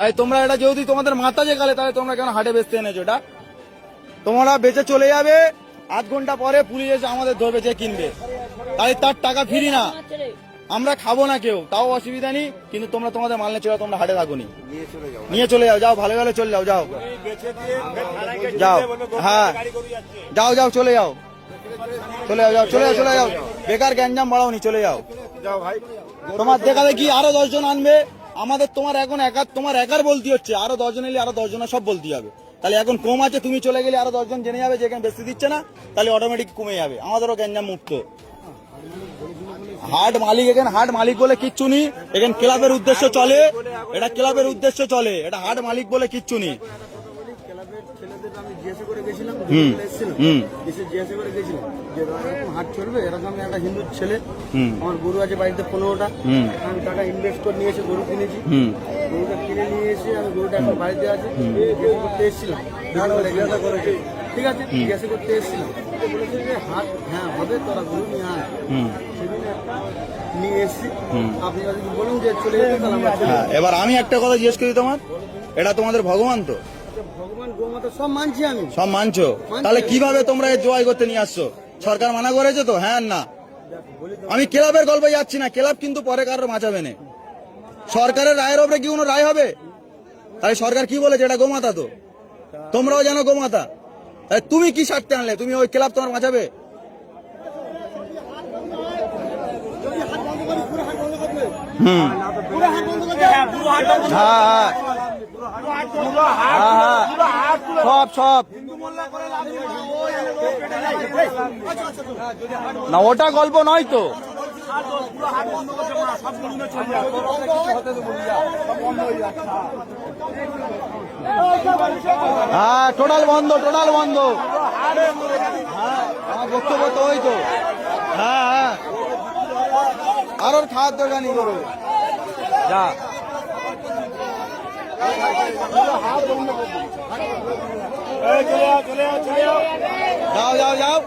এই তোমরা এটা যদি তোমাদের মাথা যে গেলে তাহলে তোমরা কেন হাটে বেচতে এনেছো এটা? তোমরা বেচে চলে যাবে, আধ ঘন্টা পরে পুলিশ এসে আমাদের ধরবে যে কিনবে, তাই তার টাকা ফিরি না, আমরা খাবো না কেউ, তাও অসুবিধা নেই। কিন্তু তোমরা তোমাদের মাল নিয়ে চলে, তোমরা হাটে থাকো নি, নিয়ে চলে যাও, যাও ভালো ভালো চলে যাও, যাও যাও, হ্যাঁ যাও যাও চলে যাও, চলে যাও, যাও চলে যাও, চলে যাও, বেকার গ্যাঞ্জাম বাড়াও নি, চলে যাও। তোমার দেখা দেখি আরো 10 জন আনবে, আমাদের তোমার এখন তোমার একার বলতে হচ্ছে, আরো 10 জন এলে আরো 10 জনের সব বলতে হবে। তাহলে এখন কম আছে, তুমি চলে গেলে আরো 10 জন জেনে যাবে যে এখানে বেশি দিচ্ছে না, তাহলে অটোমেটিক কমে যাবে, আমাদেরও গ্যাঞ্জাম মুক্ত। হাট মালিক, এখানে হাট মালিক বলে কিচ্ছু নেই, এখানে ক্লাবের উদ্দেশ্য চলে, এটা ক্লাবের উদ্দেশ্য চলে, এটা হাট মালিক বলে কিচ্ছু নেই। হাট চলবে এরকম একটা হিন্দু ছেলে, আমার গরু আছে বাড়িতে 15টা, আমি টাকা ইনভেস্ট করে নিয়ে এসে গরু কিনেছি, গরুটা কিনে নিয়ে এসে আমি গরুটা এখন বাড়িতে আছে, করতে এসেছিলাম, ঠিক আছে জিজ্ঞাসা করতে এসেছিলাম, বলেছে যে হাট হ্যাঁ হবে, তোরা গরু নিয়ে আয়, সেদিন একটা নিয়ে এসেছি, আপনি যদি বলুন যে চলে যেতে তাহলে আমরা চলে যাবো। এবার আমি একটা কথা জিজ্ঞেস করি, তোমার এটা তোমাদের ভগবান তো, ভগবান গোমাতা সব মানছি আমি, সব মানছো, তাহলে কিভাবে তোমরা জয় করতে নিয়ে আসছো? সরকার মানা করেছে তো? হ্যাঁ না, আমি ক্লাবের গল্পে যাচ্ছি না, ক্লাব কিন্তু পরে কারোর বাঁচাবে না, সরকারের রায়ের ওপরে কি কোনো রায় হবে? তাহলে সরকার কি বলেছে? এটা গোমাতা তো, তোমরাও জানো গোমাতা, তাহলে তুমি কি স্বার্থে আনলে? তুমি ওই ক্লাব তোমার বাঁচাবে? হুম, হ্যাঁ সব সব না, ওটা গল্প নয় তো, হ্যাঁ টোটাল বন্ধ, টোটাল বন্ধ, হ্যাঁ আমার বক্তব্য তো ওই তো, হ্যাঁ হ্যাঁ আর ওর খাওয়ার দরকার নেই, করো যা, যাও যাও যাও।